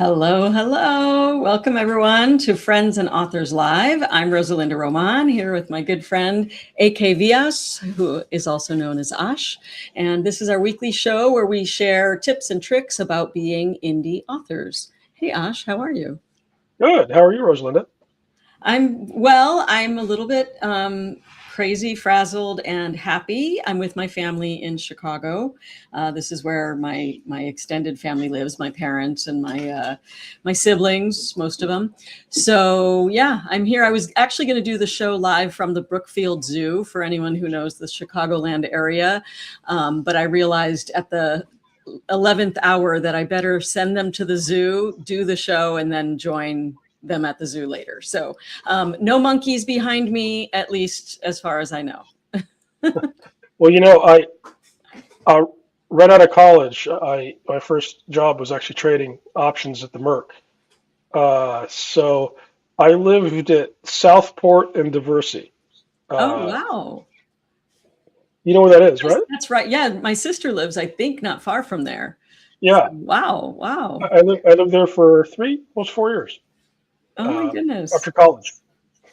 Hello, hello. Welcome everyone to Friends and Authors Live. I'm Rosalinda Roman here with my good friend AK Vyas, who is also known as Ash. And this is our weekly show where we share tips and tricks about being indie authors. Hey Ash, how are you? Good. How are you, Rosalinda? I'm a little bit crazy, frazzled, and happy. I'm with my family in Chicago. This is where my extended family lives, my parents and my siblings, most of them. So yeah, I'm here. I was actually going to do the show live from the Brookfield Zoo for anyone who knows the Chicagoland area, but I realized at the 11th hour that I better send them to the zoo, do the show, and then join them at the zoo later. So no monkeys behind me, at least as far as I know. Well, I right out of college, my first job was actually trading options at the Merc. So I lived at Southport and Diversey. Oh, Uh, wow. you know where that is, right? That's right. Yeah, my sister lives, I think, not far from there. So, Yeah, wow, wow. I lived there for almost 4 years Oh my after goodness. college.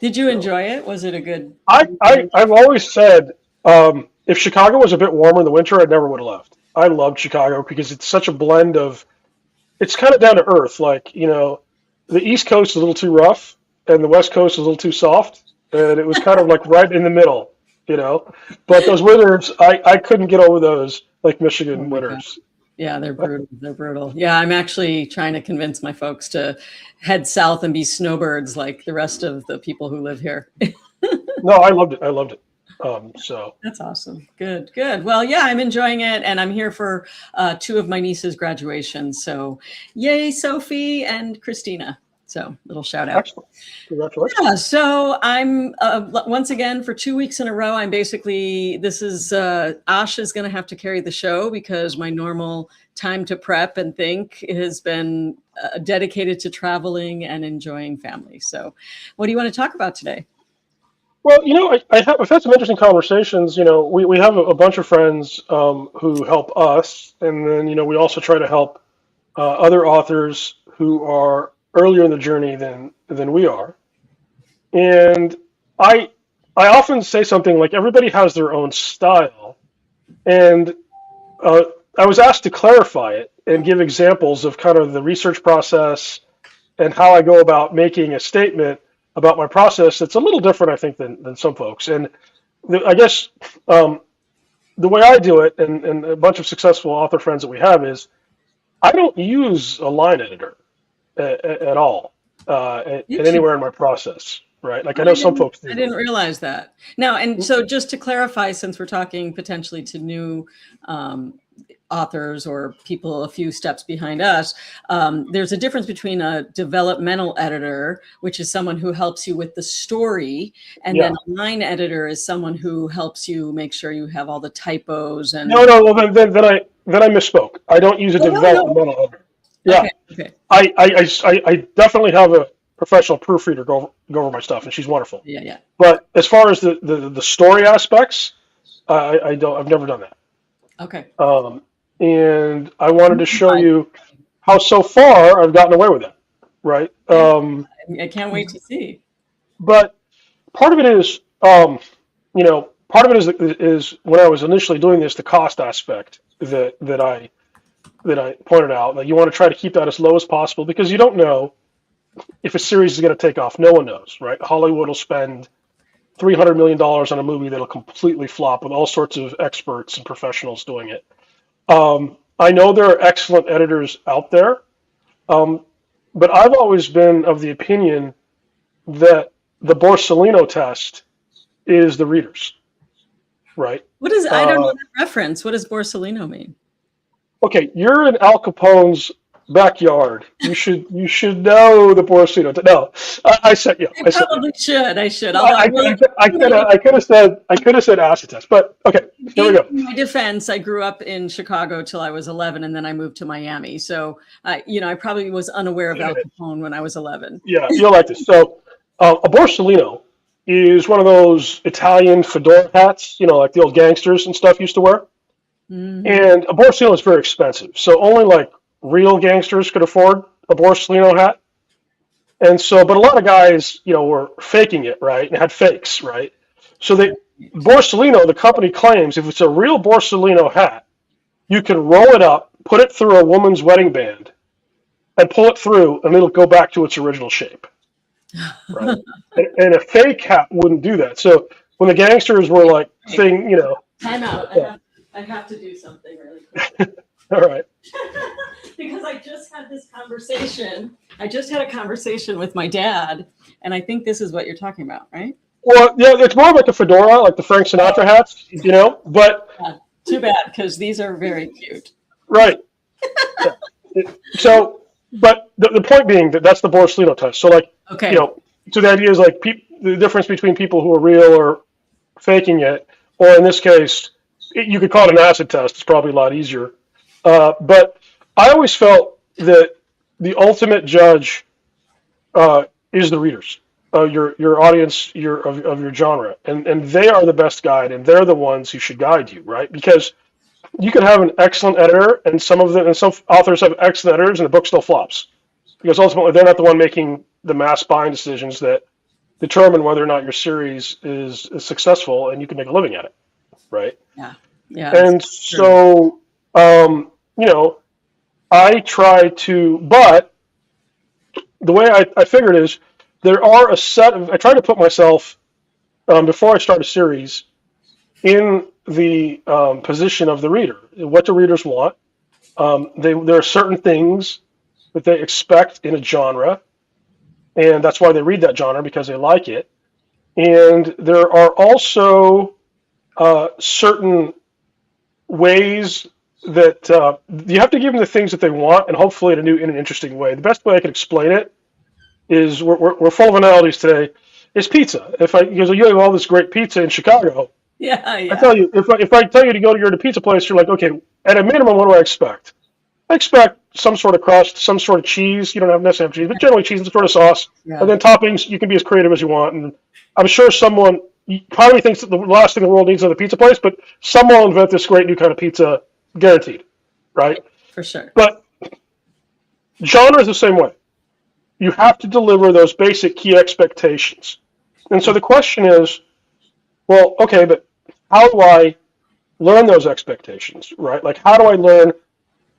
Did you So enjoy it? Was it a good? I've always said if Chicago was a bit warmer in the winter, I never would have left. I loved Chicago because it's such a blend of it's kind of down to earth. The East Coast is a little too rough, and the West Coast is a little too soft, and it was kind of like right in the middle, you know. But those winters, I couldn't get over those like Oh Michigan my God. winters. Yeah, they're brutal. They're brutal. Yeah, I'm actually trying to convince my folks to head south and be snowbirds like the rest of the people who live here. No, I loved it. I loved it. So That's awesome. Good, good. Well, yeah, I'm enjoying it, and I'm here for two of my nieces' graduations. So, yay, Sophie and Christina. So, little shout out. excellent. Congratulations. Yeah, so I'm once again for 2 weeks in a row. I'm basically this is Ash is going to have to carry the show because my normal time to prep and think has been dedicated to traveling and enjoying family. So, what do you want to talk about today? Well, I've had some interesting conversations. We have a bunch of friends who help us, and then we also try to help other authors who are earlier in the journey than we are. And I I often say something like everybody has their own style, and uh, I was asked to clarify it and give examples of kind of the research process and how I go about making a statement about my process that's a little different, I think, than some folks. And I guess the way I do it, and a bunch of successful author friends that we have, is I don't use a line editor at all at anywhere in my process, right? Like I know some folks I do. didn't realize that. Now, and so just to clarify, since we're talking potentially to new um, authors or people a few steps behind us, there's a difference between a developmental editor, which is someone who helps you with the story, and Yeah. then a line editor is someone who helps you make sure you have all the typos No, and. no. Well, then I misspoke. I don't use a Oh no, no. developmental editor. Yeah, Okay, okay. I definitely have a professional proofreader go over my stuff, and she's wonderful. Yeah, yeah. But as far as the story aspects, I don't. I've never done that. Okay. And I wanted to show you how so far I've gotten away with it, right? Yeah, I can't wait to see. But part of it is, part of it is when I was initially doing this, the cost aspect that I pointed out. That you want to try to keep that as low as possible because you don't know if a series is going to take off. No one knows, right? Hollywood will spend $300 million on a movie that'll completely flop with all sorts of experts and professionals doing it. I know there are excellent editors out there, um, but I've always been of the opinion that the Borsellino test is the readers, right? I don't know Uh, that reference. What does Borsellino mean? okay, you're in Al Capone's backyard. You should know the Borsellino. No, I said yeah. I I said yeah. probably should. I should. Although I will. I could have said acetest, but okay, here we In go. my defense, I grew up in Chicago till I was 11, and then I moved to Miami. So, I probably was unaware of Al Capone when I was 11. Yeah, you'll like this. So, a Borsellino is one of those Italian fedora hats, like the old gangsters and stuff used to wear. Hmm. And a Borsellino is very expensive, so only like real gangsters could afford a Borsalino hat. And so, but a lot of guys, were faking it, right? And had fakes, right? So Borsalino, the company claims if it's a real Borsalino hat, you can roll it up, put it through a woman's wedding band, and pull it through, and it'll go back to its original shape, right? And a fake hat wouldn't do that. So when the gangsters were like saying, Time out. yeah. I have to do something really quick. All right. Because I just had this conversation. I just had a conversation with my dad, and I think this is what you're talking about, right? Well, yeah, it's more like a fedora, like the Frank Sinatra hats, but Yeah, too bad, because these are very cute. right. Yeah. So, but the point being that that's the Borsalino test. So, like, Okay. So the idea is like the difference between people who are real or faking it, or in this case, you could call it an acid test. It's probably a lot easier. But I always felt that the ultimate judge is the readers, your audience, of your genre, and they are the best guide, and they're the ones who should guide you, right? Because you could have an excellent editor, and some authors have excellent editors, and the book still flops because ultimately they're not the one making the mass buying decisions that determine whether or not your series is successful and you can make a living at it, right? Yeah. Yeah. And so, I try to, but the way I figured is there are I try to put myself, before I start a series, in the position of the reader. What do readers want? There are certain things that they expect in a genre, and that's why they read that genre, because they like it. And there are also certain ways that you have to give them the things that they want, and hopefully in an interesting way. The best way I can explain it is we're full of analogies today. Is pizza. Because you have all this great pizza in Chicago. Yeah. I tell you, if I tell you to go to your pizza place, you're like, okay, at a minimum, what do I expect? I expect some sort of crust, some sort of cheese. You don't have necessarily cheese, but generally cheese and some sort of sauce. Yeah. And then toppings, you can be as creative as you want. And I'm sure someone probably thinks that the last thing the world needs is a pizza place, but someone will invent this great new kind of pizza, guaranteed, right? For sure. But genre is the same way. You have to deliver those basic key expectations. And so the question is, well, okay, but how do I learn those expectations, right? Like, how do I learn,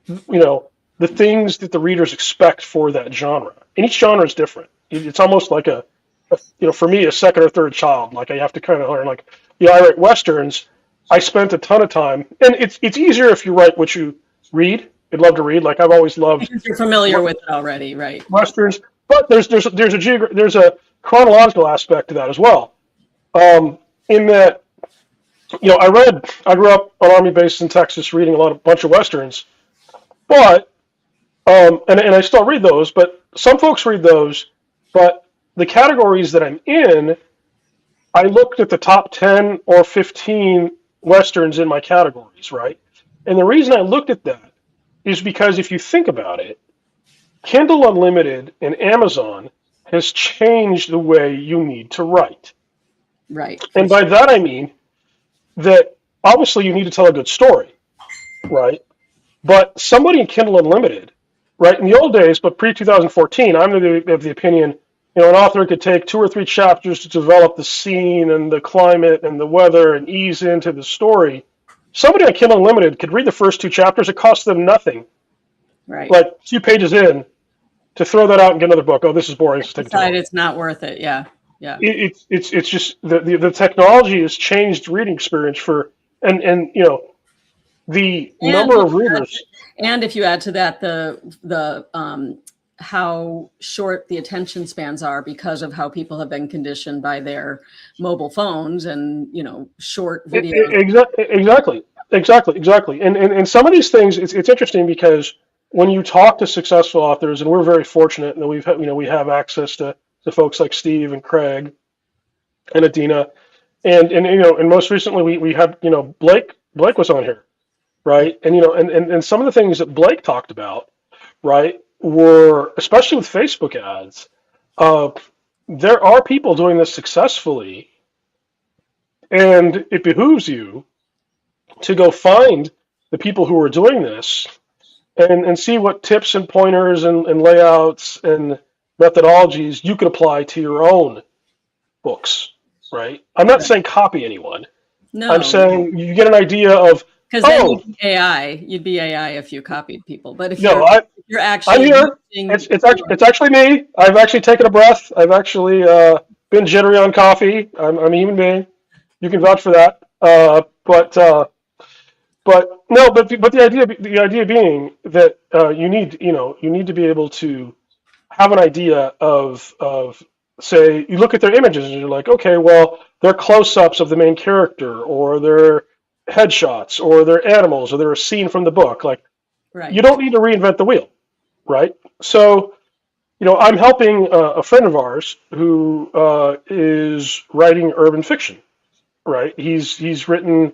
the things that the readers expect for that genre? And each genre is different. It's almost like for me, a second or third child. Like, I have to kind of learn, like, I write Westerns. I spent a ton of time, and it's easier if you write what you read. I'd love to read. Like, I've always loved. Because you're familiar with it already, right? Westerns, but there's a chronological aspect to that as well. In that, I grew up on Army bases in Texas, reading a bunch of Westerns, but and I still read those, but some folks read those, but the categories that I'm in, I looked at the top 10 or 15 Westerns in my categories, right? And the reason I looked at that is because if you think about it, Kindle Unlimited and Amazon has changed the way you need to write. Right. And by that I mean that obviously you need to tell a good story, right? But somebody in Kindle Unlimited, right, in the old days, but pre-2014, I'm of the opinion, an author could take 2 or 3 chapters to develop the scene and the climate and the weather and ease into the story. Somebody on Kindle Unlimited could read the first 2 chapters. It costs them nothing. Right. Like a few pages in, to throw that out and get another book. Oh, this is boring. It's not worth it. Yeah. Yeah. It's just the technology has changed reading experience and the number of readers. And if you add to that the how short the attention spans are because of how people have been conditioned by their mobile phones and short videos. Exactly. And some of these things, it's interesting because when you talk to successful authors, and we're very fortunate that we have access to folks like Steve and Craig and Adina, and most recently we had Blake was on here, right? And some of the things that Blake talked about, right, were, especially with Facebook ads, there are people doing this successfully, and it behooves you to go find the people who are doing this and see what tips and pointers and layouts and methodologies you can apply to your own books, right? I'm not Right. saying copy anyone. I'm No, saying you get an idea of, because then oh, you'd be AI. You'd be AI if you copied people. But no, if you're I'm actually here. using It's actually me. I've actually taken a breath. I've actually been jittery on coffee. I'm a human being. You can vouch for that. But no, but the idea being that you need to be able to have an idea of say you look at their images and you're like, okay, well, they're close-ups of the main character, or they're headshots, or they're animals, or they're a scene from the book. Like, you right. don't need to reinvent the wheel, right? So, I'm helping a friend of ours who is writing urban fiction, right? He's written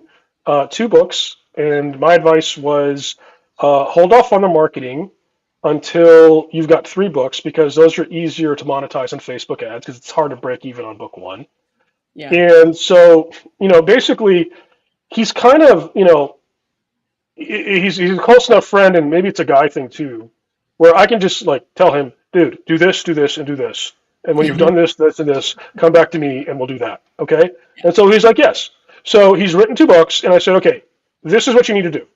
two books, and my advice was hold off on the marketing until you've got three books, because those are easier to monetize on Facebook ads because it's hard to break even on book one. Yeah. And so, basically, he's kind of, he's a close enough friend, and maybe it's a guy thing too, where I can just like tell him, dude, do this, and do this. And when you've done this, this, and this, come back to me and we'll do that. Okay? And so he's like, yes. So he's written two books, and I said, okay, this is what you need to do.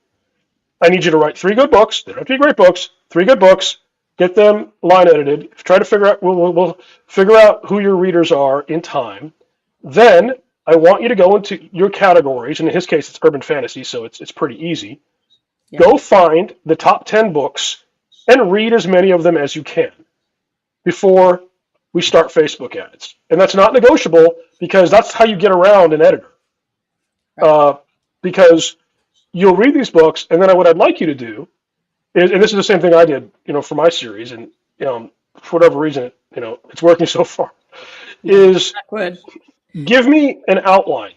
I need you to write three good books. They don't have to be great books. Three good books. Get them line edited. Try to figure out. We'll figure out who your readers are in time. Then I want you to go into your categories. And in his case, it's urban fantasy, so it's pretty easy. Yeah. Go find the top 10 books and read as many of them as you can before we start Facebook ads. And that's not negotiable, because that's how you get around an editor. Right. Because you'll read these books, and then what I'd like you to do is, and this is the same thing I did, for my series, and for whatever reason, it's working so far, Yeah. is That would. give me an outline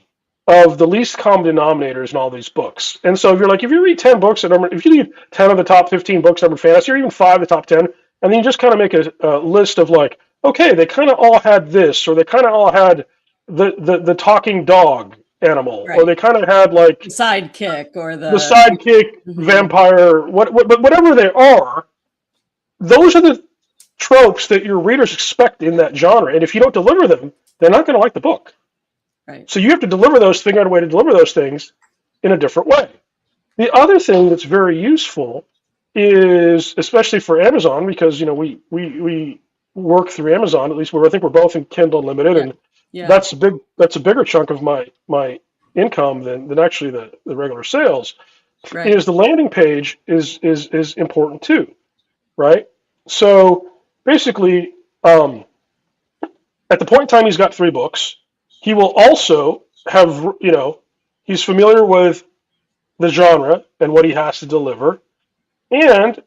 of the least common denominators in all these books. And so if you read 10 books, if you read 10 of the top 15 books in urban fantasy, or even 5 of the top 10, and then you just kind of make a list of like, okay, they kind of all had this, or they kind of all had the talking dog animal, or Right. they kind of had like The sidekick or the the. sidekick Mhm. vampire, whatever they are, those are the tropes that your readers expect in that genre. And if you don't deliver them, they're not going to like the book. Right. So you have to figure out a way to deliver those things in a different way. The other thing that's very useful is, especially for Amazon, because we work through Amazon. At least I think we're both in Kindle Unlimited, Yeah. and Yeah. that's a bigger chunk of my income than actually the regular sales. Right. Is the landing page is important too, right? So basically, at the point in time he's got three books, he will also have he's familiar with the genre and what he has to deliver. And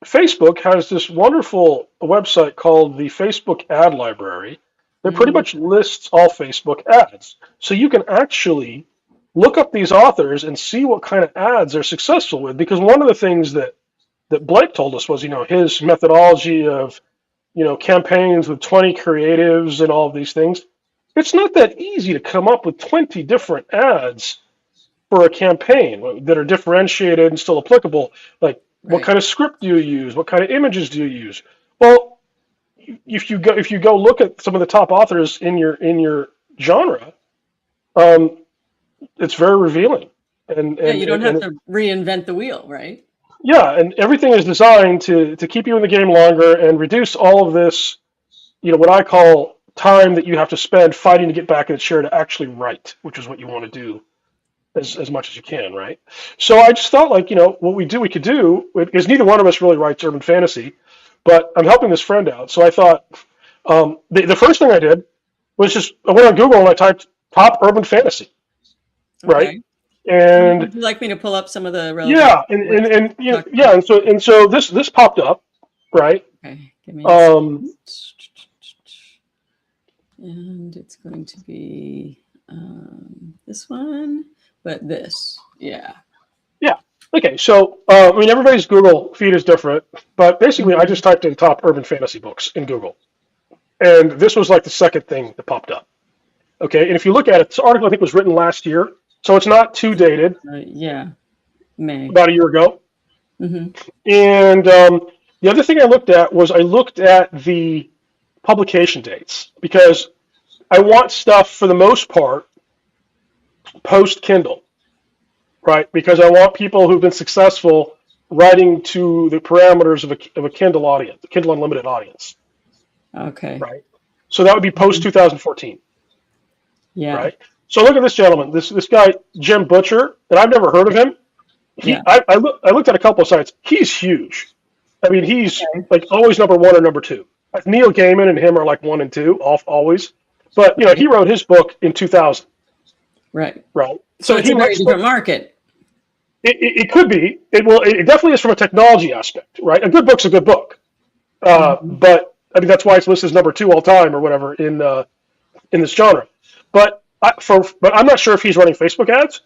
Facebook has this wonderful website called the Facebook Ad Library that pretty Mhm. much lists all Facebook ads. So you can actually look up these authors and see what kind of ads they're successful with. Because one of the things that Blake told us was, his methodology of, campaigns with 20 creatives and all of these things. It's not that easy to come up with 20 different ads for a campaign that are differentiated and still applicable. Like, what Right. kind of script do you use? What kind of images do you use? Well, if you go look at some of the top authors in your genre, um, it's very revealing. And Yeah. and You don't have and to reinvent the wheel, right? yeah, and everything is designed to keep you in the game longer and reduce all of this, what I call time that you have to spend fighting to get back in the chair to actually write, which is what you want to do as much as you can, right? So I just thought, like, what we could do, because neither one of us really writes urban fantasy, but I'm helping this friend out. So I thought, the first thing I did was just I went on Google and I typed top urban fantasy, right? Okay. And Would you like me to pull up some of the relevant yeah, words and talk yeah, about? and so this popped up, right? Okay. Give me a second. Um, And it's going to be this one, but this. Yeah. yeah. Okay, so everybody's Google feed is different, but basically, I Mhm. just typed in top urban fantasy books in Google, and this was like the second thing that popped up. Okay, and if you look at it, this article I think was written last year, so it's not too dated, Yeah. May. about a year ago. Hmm. And the other thing I looked at was I looked at the publication dates because I want stuff for the most part post Kindle, right? Because I want people who've been successful writing to the parameters of a Kindle audience, a Kindle Unlimited audience, Okay. right? So that would be post Mhm. 2014, Yeah. right? So look at this gentleman, this guy Jim Butcher, and I've never heard of him. Yeah. I looked at a couple of sites. He's huge. I mean, he's Okay. like always number one or number two. Neil Gaiman and him are like one and two, always. But Right. he wrote his book in 2000, Right. right? So So it's he a very writes different books. market. It could be. It definitely is from a technology aspect, right? A good book's a good book. Hmm. But I mean, that's why it's listed as number two all time or whatever in this genre. But I'm not sure if he's running Facebook ads.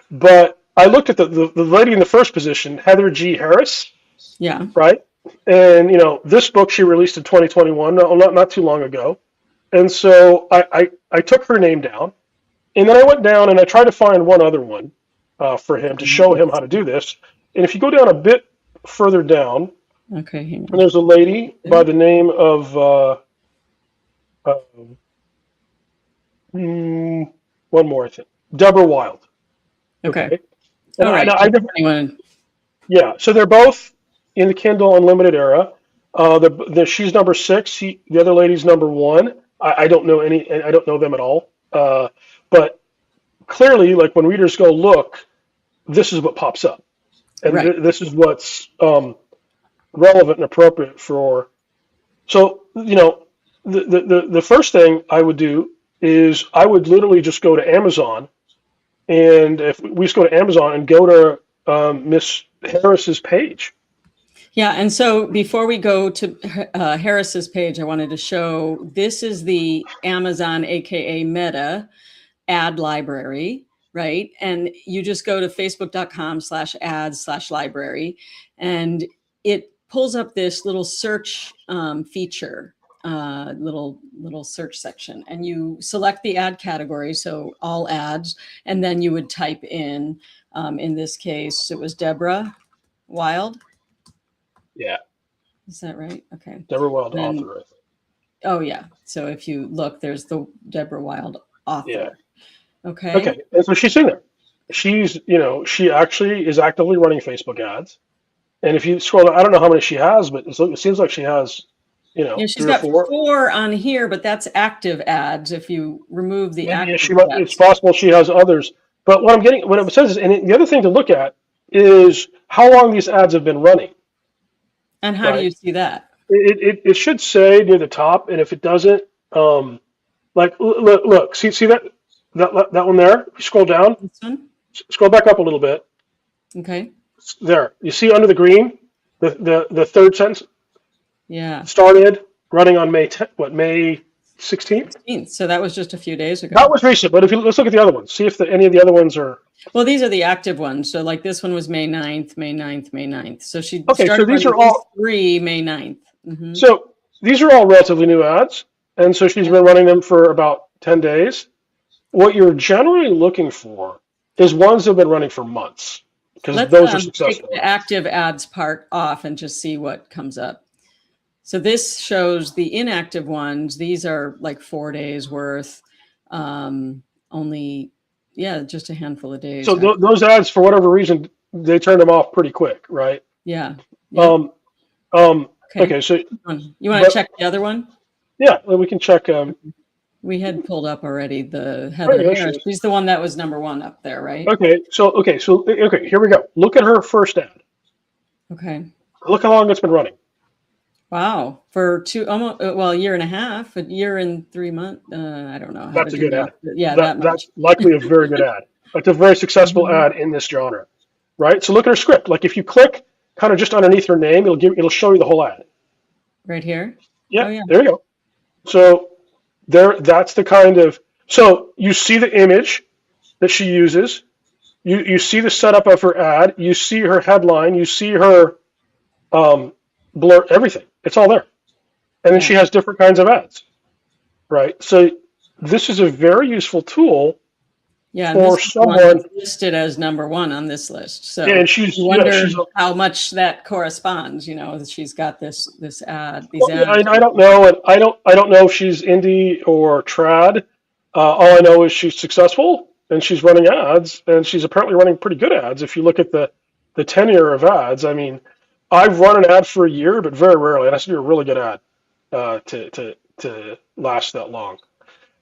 But I looked at the lady in the first position, Heather G. Harris, Yeah. right? And this book she released in 2021, not too long ago. And so I took her name down, and then I went down and I tried to find one other one for him to show him how to do this. And if you go down a bit further down, Okay. Hang and on. there's a lady by the name of uh, one more, I think, Deborah Wild. Okay. Okay, and All right. I never, Anyone? yeah. So they're both in the Kindle Unlimited era. She's number six. The other lady's number one. I don't know any. I don't know them at all. But clearly, like when readers go look, this is what pops up, and Right. this is what's relevant and appropriate for. So the first thing I would do is I would literally just go to Amazon, and if we just go to Amazon and go to Miss Harris's page. Yeah. And so before we go to Harris's page, I wanted to show this is the Amazon, AKA Meta ad library, right? And you just go to facebook.com/ads/library, and it pulls up this little search feature, little search section, and you select the ad category, so all ads, and then you would type in this case, it was Deborah Wild. Yeah, Is that right? Okay. Deborah Wild, Then, author, I think. oh yeah. So if you look, there's the Deborah Wild Yeah. author. Okay. Okay, and so she's in there. She actually is actively running Facebook ads. And if you scroll down, I don't know how many she has, but it seems like she has, Yeah, she's three or got four. 4 on here, but that's active ads. If you remove the Maybe active it's ads. possible she has others. But what it says is, and the other thing to look at is how long these ads have been running, And how do right? you see that? It should say near the top, and if it doesn't, look, see that one there. If you scroll down, This one? scroll back up a little bit. Okay. There, you see under the green, the third sentence Yeah. started running on May 16th. 16th. So that was just a few days That ago. was recent, but let's look at the other ones. See if any of the other ones are. Well, these are the active ones. So like this one was May 9th, May 9th, May 9th. So she Okay, so started these running are these all 3 May 9th. Hmm. so these are all relatively new ads, and so she's been running them for about 10 days. What you're generally looking for is ones that have been running for months, because Let's those are take successful. the active ads part off and just see what comes up. So this shows the inactive ones. These are like 4 days worth. Only, yeah, just a handful of days. So those ads, for whatever reason, they turned them off pretty quick, right? Yeah. Yeah. Um, Okay. okay, so You want to check the other one? yeah, well, we can check. We had pulled up already the Oh, Heather there she Harris. is. She's the one that was number 1 up there, right? Okay, here we go. Look at her first ad. Okay. Look how long it's been running. Wow. For a year and a half, a year and 3 months. I don't know how That's to a do good ad. that. Yeah, that much. That's likely a very good ad. It's a very successful Mhm. ad in this genre, right? So look at her script. Like if you click kind of just underneath her name, it'll show you the whole ad. Right here. Yeah, Oh yeah. there you go. So that's the kind of. So you see the image that she uses. You see the setup of her ad. You see her headline. You see her blur. Everything. It's all there. And then Yeah. she has different kinds of ads, right? So this is a very useful tool Yeah, and this for is the one someone. that's listed as number one on this list. So And you she's, yeah, wonder she's how much that corresponds, that she's got this ad, these well, yeah, ads. I don't know, and I don't know if she's indie or trad. All I know is she's successful and she's running ads, and she's apparently running pretty good ads. If you look at the tenure of ads, I mean, I've run an ad for a year, but very rarely. It has to be a really good ad to last that long.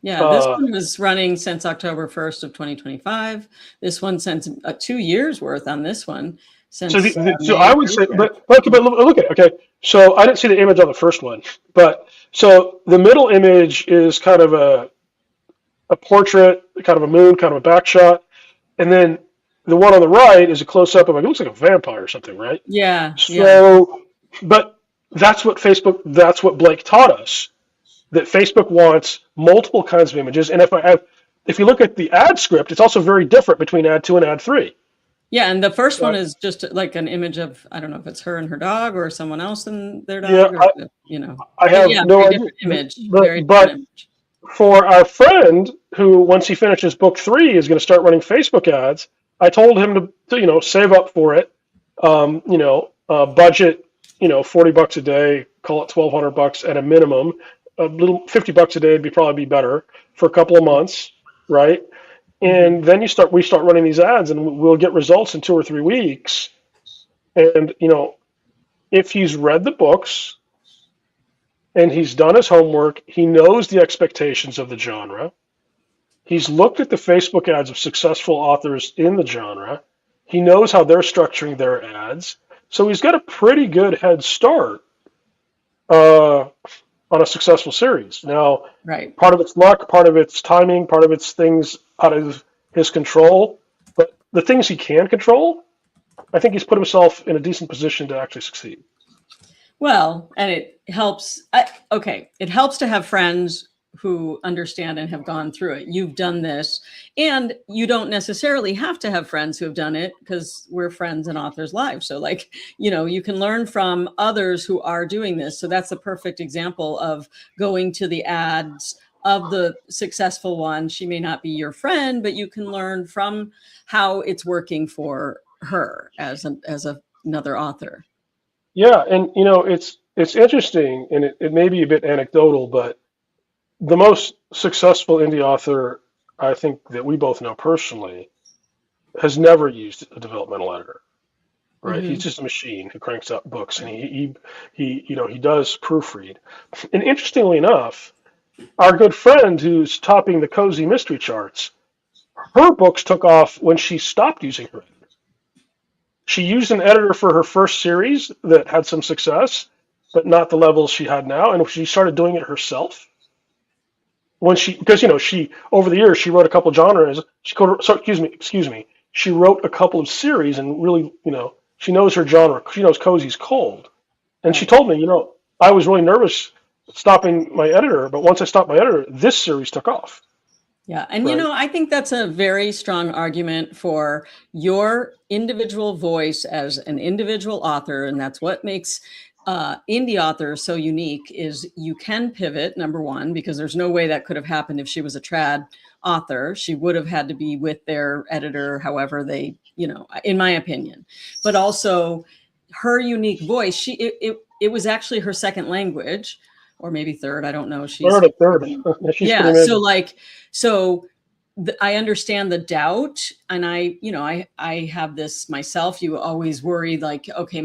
Yeah, this Uh, one was running since October 1st of 2025. This one since 2 years worth on this one so since so May I of would this say, year. but look at it. Okay, so I didn't see the image on the first one, but so the middle image is kind of a portrait, kind of a moon, kind of a back shot. And then the one on the right is a close up of like, it looks like a vampire or something, right? Yeah, yeah, So, but that's what Blake taught us, that Facebook wants multiple kinds of images. And if you look at the ad script, it's also very different between ad two and ad three. yeah. And the first one Right? is just like an image of, I don't know if it's her and her dog or someone else and their Yeah, dog, I but have yeah, no very idea. different image, But, very different but image. for our friend who, once he finishes book three, is going to start running Facebook ads, I told him to save up for it. Budget, $40 a day, call it 1,200 bucks at a minimum. A little $50 a day would probably be better for a couple of months, right? Mhm. And then we start running these ads, and we'll get results in 2 or 3 weeks. And if he's read the books and he's done his homework, he knows the expectations of the genre. He's looked at the Facebook ads of successful authors in the genre. He knows how they're structuring their ads. So he's got a pretty good head start uh, on a successful series. Now, Right. part of it's luck, part of it's timing, part of it's things out of his control. But the things he can control, I think he's put himself in a decent position to actually succeed. Well, and it helps. Okay, it helps to have friends who understand and have gone through it. You've done this, and you don't necessarily have to have friends who have done it because we're friends in authors' lives. So, like, you can learn from others who are doing this. So that's a perfect example of going to the ads of the successful one. She may not be your friend, but you can learn from how it's working for her as another author. Yeah, and it's interesting, and it may be a bit anecdotal, but the most successful indie author I think that we both know personally has never used a developmental editor. Right? He's Hmm. just a machine who cranks out books, and he does proofread. And interestingly enough, our good friend who's topping the cozy mystery charts, her books took off when she stopped using her editor. She used an editor for her first series that had some success, but not the levels she had now, and she started doing it herself. When she, because she over the years she wrote a couple of genres. Excuse me. She wrote a couple of series, and really, she knows her genre. She knows cozy's cold. And she Right. told me, I was really nervous stopping my editor, but once I stopped my editor, this series took off. Yeah. And, Right. I think that's a very strong argument for your individual voice as an individual author. And that's what makes indie authors so unique is you can pivot, number one, because there's no way that could have happened if she was a trad author. She would have had to be with their editor, however they, in my opinion. But also her unique voice, it was actually her second language or maybe third. I don't know. She's Third. She's pretty yeah. So amazing. like, so I understand the doubt, and I have this myself. You always worry like, okay,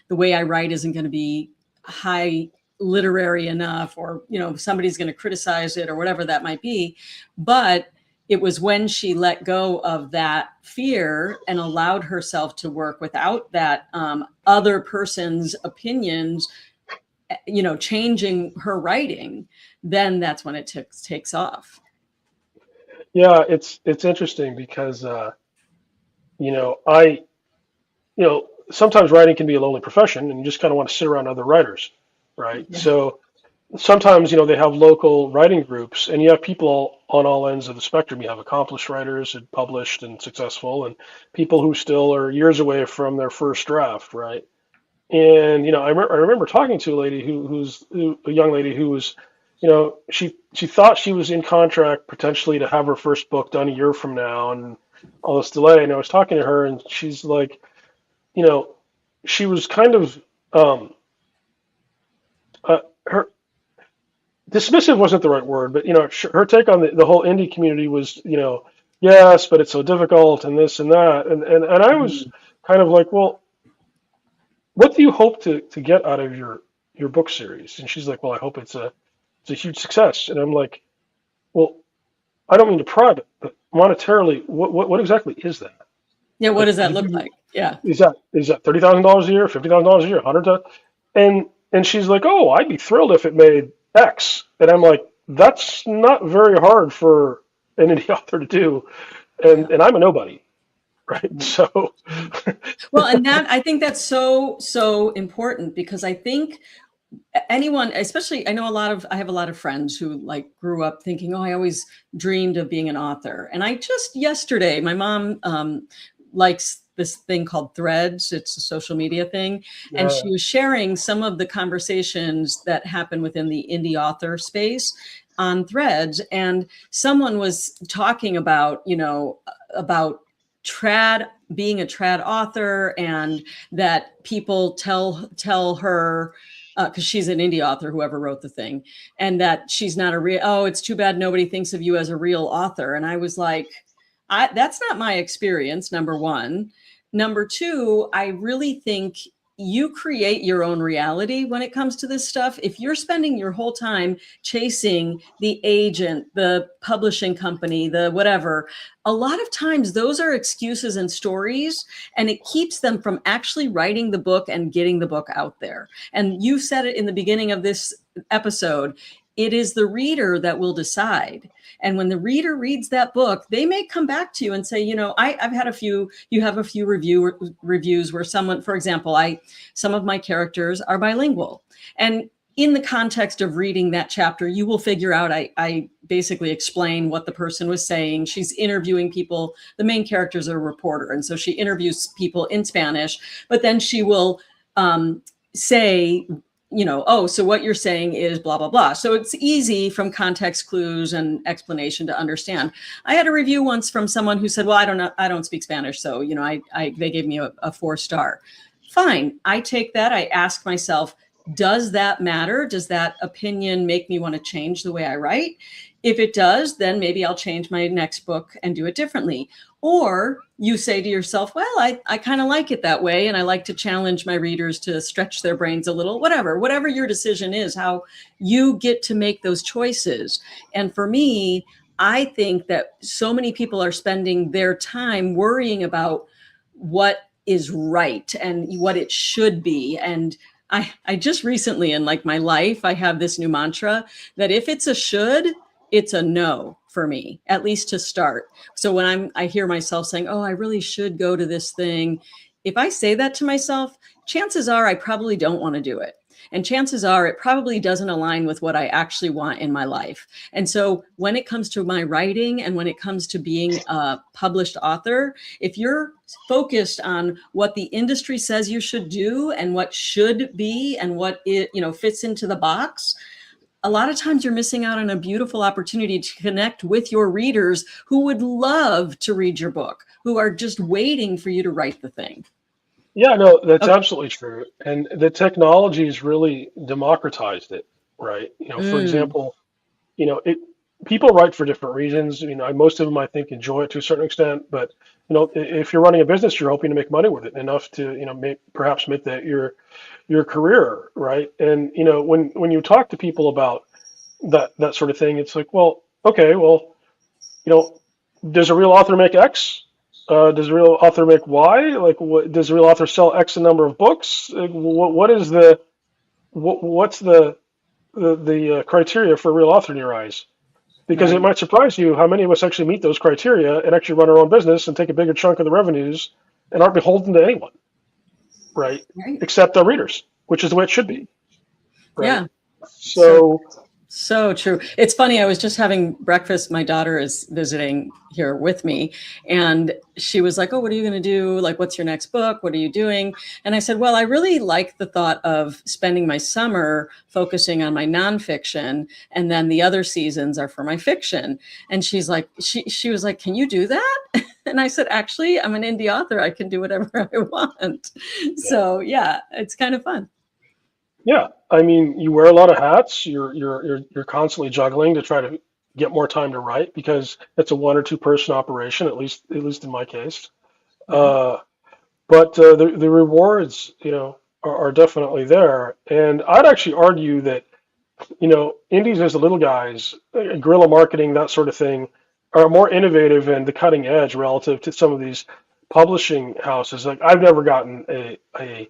the way I write isn't going to be high literary enough, or somebody's going to criticize it or whatever that might be. But it was when she let go of that fear and allowed herself to work without that other person's opinions, changing her writing, then that's when it takes off. Yeah, it's interesting because I sometimes writing can be a lonely profession, and you just kind of want to sit around other writers, right? Yeah. So sometimes they have local writing groups, and you have people on all ends of the spectrum. You have accomplished writers and published and successful, and people who still are years away from their first draft, right? And I remember talking to a lady a young lady who was she thought she was in contract potentially to have her first book done a year from now, and all this delay. And I was talking to her, and she's like, you know, she was kind of um, her dismissive wasn't the right word, but her take on the whole indie community was, yes, but it's so difficult and this and that, and I was Mhm. kind of like, well, what do you hope to get out of your book series? And she's like, well, I hope it's a huge success. And I'm like, well, I don't mean to pry, but monetarily, what exactly is that? Yeah, what Like, does that look like? Yeah. is that $30,000 a year, $50,000 a year, 100? And she's like, oh, I'd be thrilled if it made X. And I'm like, that's not very hard for an indie author to do, Yeah. and I'm a nobody, right? Yeah. So, Well, and that I think that's so, so important because I think anyone, especially I have a lot of friends who like grew up thinking, oh, I always dreamed of being an author. And I just yesterday, my mom likes this thing called Threads. It's a social media thing. And yeah, she was sharing some of the conversations that happen within the indie author space on Threads. And someone was talking about, about trad being a trad author and that people tell her because she's an indie author, whoever wrote the thing, and that she's not a real, oh, it's too bad nobody thinks of you as a real author. And I was like, that's not my experience, number one. Number two, I really think you create your own reality when it comes to this stuff. If you're spending your whole time chasing the agent, the publishing company, the whatever, a lot of times those are excuses and stories, and it keeps them from actually writing the book and getting the book out there. And you said it in the beginning of this episode. It is the reader that will decide. And when the reader reads that book, they may come back to you and say, I've had a few, you have a few reviews where someone, for example, some of my characters are bilingual. And in the context of reading that chapter, you will figure out, I basically explain what the person was saying. She's interviewing people. The main character is a reporter. And so she interviews people in Spanish, but then she will say, oh, so what you're saying is blah, blah, blah. So it's easy from context clues and explanation to understand. I had a review once from someone who said, well, I don't know, I don't speak Spanish. So, they gave me a 4-star. Fine. I take that. I ask myself, does that matter? Does that opinion make me want to change the way I write? If it does, then maybe I'll change my next book and do it differently. Or you say to yourself, well, I kind of like it that way. And I like to challenge my readers to stretch their brains a little, whatever your decision is, how you get to make those choices. And for me, I think that so many people are spending their time worrying about what is right and what it should be. And I just recently in like my life, I have this new mantra that if it's a should, it's a no for me, at least to start. So when I hear myself saying, oh, I really should go to this thing. If I say that to myself, chances are I probably don't want to do it. And chances are it probably doesn't align with what I actually want in my life. And so when it comes to my writing and when it comes to being a published author, if you're focused on what the industry says you should do and what should be and what it, fits into the box, a lot of times you're missing out on a beautiful opportunity to connect with your readers who would love to read your book, who are just waiting for you to write the thing. yeah, no, that's Okay. absolutely true. And the technology's really democratized it, right? For Mm, example, it people write for different reasons. Most of them I think enjoy it to a certain extent, but if you're running a business, you're hoping to make money with it enough to perhaps make that your career, right? And when you talk to people about that sort of thing, it's like, well, okay, well, you know, does a real author make X? Does a real author make Y? Like, what does a real author sell X a number of books? Like, what is what's the criteria for a real author in your eyes? Because it right. might surprise you how many of us actually meet those criteria and actually run our own business and take a bigger chunk of the revenues and aren't beholden to anyone, right? Right. Except our readers, which is the way it should be, right? Yeah. So So, So true. It's funny. I was just having breakfast. My daughter is visiting here with me, and she was like, "Oh, what are you going to do? Like, what's your next book? What are you doing?" And I said, "Well, I really like the thought of spending my summer focusing on my nonfiction, and then the other seasons are for my fiction." And she's like, she was like, "Can you do that?" And I said, "Actually, I'm an indie author. I can do whatever I want." Yeah. So yeah, it's kind of fun. Yeah, I mean, you wear a lot of hats. You're constantly juggling to try to get more time to write because it's a one or two person operation, at least in my case. Yeah. Uh, but the rewards, are definitely there. And I'd actually argue that, indies as the little guys, guerrilla marketing, that sort of thing, are more innovative and the cutting edge relative to some of these publishing houses. Like I've never gotten a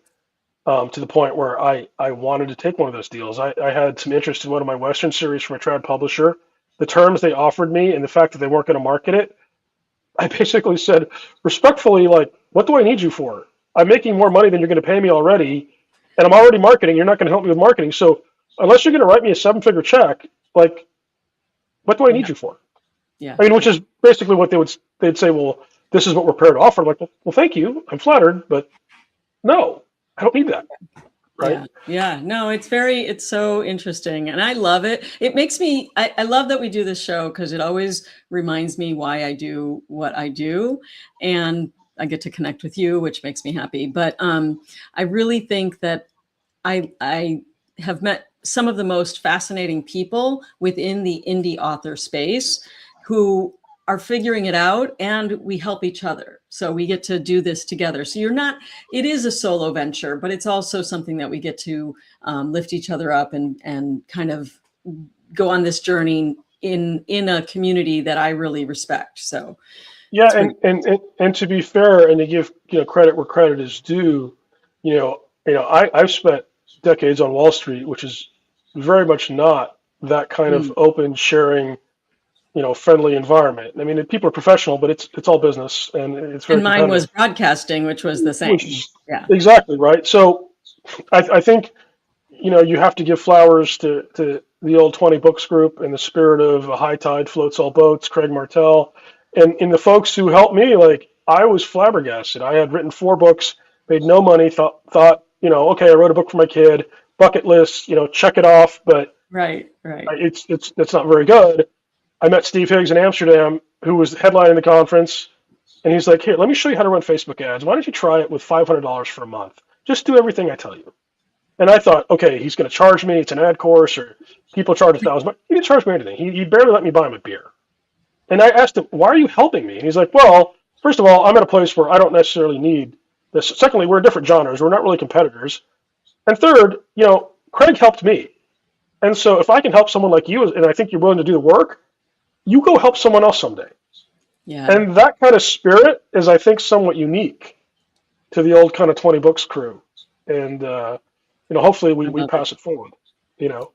to the point where I wanted to take one of those deals. I had some interest in one of my Western series from a trad publisher. The terms they offered me and the fact that they weren't going to market it, I basically said respectfully, like, what do I need you for? I'm making more money than you're going to pay me already, and I'm already marketing. You're not going to help me with marketing. So unless you're going to write me a seven-figure check, like, what do I need Yeah. you for? Yeah. I mean, which is basically what they'd say, well, this is what we're prepared to offer. I'm like, well, thank you. I'm flattered, but no, I don't need that, right? Yeah. Yeah. No, it's so interesting. And I love it. It makes me, I love that we do this show because it always reminds me why I do what I do. And I get to connect with you, which makes me happy. But I really think that I have met some of the most fascinating people within the indie author space who are figuring it out, and we help each other. So we get to do this together. So it is a solo venture, but it's also something that we get to lift each other up and kind of go on this journey in a community that I really respect. So Yeah, it's pretty. and to be fair, and to give credit where credit is due, I've spent decades on Wall Street, which is very much not that kind of Mm. open, sharing, friendly environment. I mean, people are professional, but it's all business and it's very And mine competitive, was broadcasting, which was the which same. is Yeah. exactly right. So I think you have to give flowers to the old 20 Books group and the spirit of a high tide floats all boats, Craig Martell, and the folks who helped me. Like I was flabbergasted. I had written 4 books, made no money, thought, okay, I wrote a book for my kid, bucket list, check it off, but Right. Right. it's not very good. I met Steve Higgs in Amsterdam, who was headlining the conference, and he's like, here, let me show you how to run Facebook ads. Why don't you try it with $500 for a month? Just do everything I tell you. And I thought, okay, he's going to charge me. It's an ad course, or people charge 1,000. But he didn't charge me anything. He barely let me buy him a beer. And I asked him, why are you helping me? And he's like, well, first of all, I'm at a place where I don't necessarily need this. Secondly, we're in different genres. We're not really competitors. And third, Craig helped me. And so if I can help someone like you, and I think you're willing to do the work, you go help someone else someday. Yeah. And that kind of spirit is, I think, somewhat unique to the old kind of 20 Books crew. And, hopefully I we love it. pass it forward.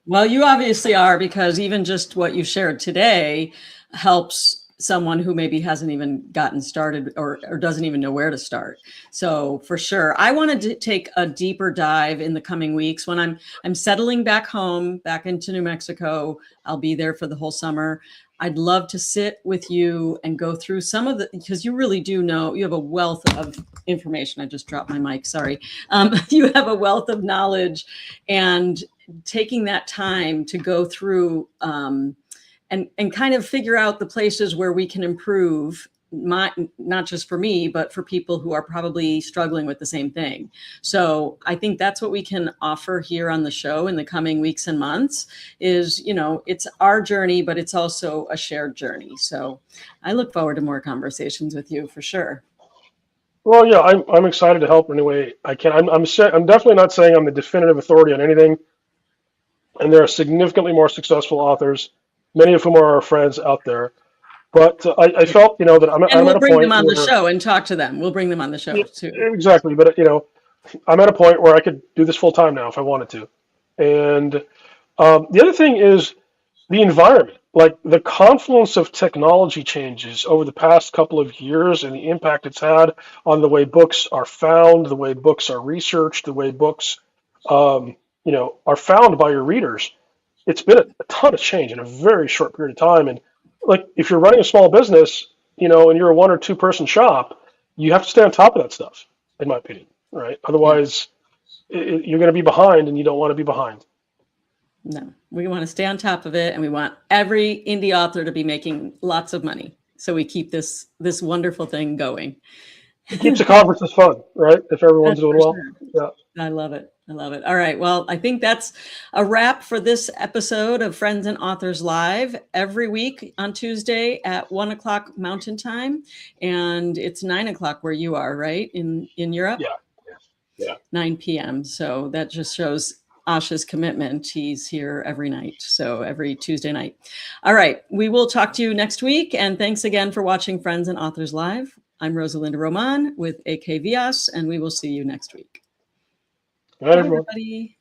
Well, you obviously are, because even just what you shared today helps someone who maybe hasn't even gotten started or doesn't even know where to start. So for sure, I wanted to take a deeper dive in the coming weeks when I'm settling back home, back into New Mexico. I'll be there for the whole summer. I'd love to sit with you and go through some of because you really do know, you have a wealth of information. I just dropped my mic, sorry. You have a wealth of knowledge, and taking that time to go through and kind of figure out the places where we can improve, not just for me, but for people who are probably struggling with the same thing. So I think that's what we can offer here on the show in the coming weeks and months is, it's our journey, but it's also a shared journey. So I look forward to more conversations with you for sure. Well, yeah, I'm excited to help in any way I can. I'm definitely not saying I'm the definitive authority on anything, and there are significantly more successful authors, many of whom are our friends out there. But I felt, that And I'm we'll at a bring them point on the where show and talk to them. We'll bring them on the show yeah, too. exactly. But I'm at a point where I could do this full time now if I wanted to. And the other thing is the environment, like the confluence of technology changes over the past couple of years and the impact it's had on the way books are found, the way books are researched, the way books, are found by your readers. it's been a ton of change in a very short period of time. And like if you're running a small business, and you're a 1 or 2 person shop, you have to stay on top of that stuff, in my opinion, right? Yeah. Otherwise, you're going to be behind, and you don't want to be behind. No, we want to stay on top of it, and we want every indie author to be making lots of money. So we keep this wonderful thing going. It keeps the conferences fun, right? If everyone's That's doing for well. sure. Yeah. I love it. I love it. All right. Well, I think that's a wrap for this episode of Friends and Authors Live every week on Tuesday at 1 o'clock Mountain Time. And it's 9 o'clock where you are, right? In Europe? Yeah. Yeah. 9 p.m. So that just shows Asha's commitment. He's here every night. So every Tuesday night. All right. We will talk to you next week. And thanks again for watching Friends and Authors Live. I'm Rosalinda Roman with AK Vyas, and we will see you next week. All right, Bye, everyone. everybody.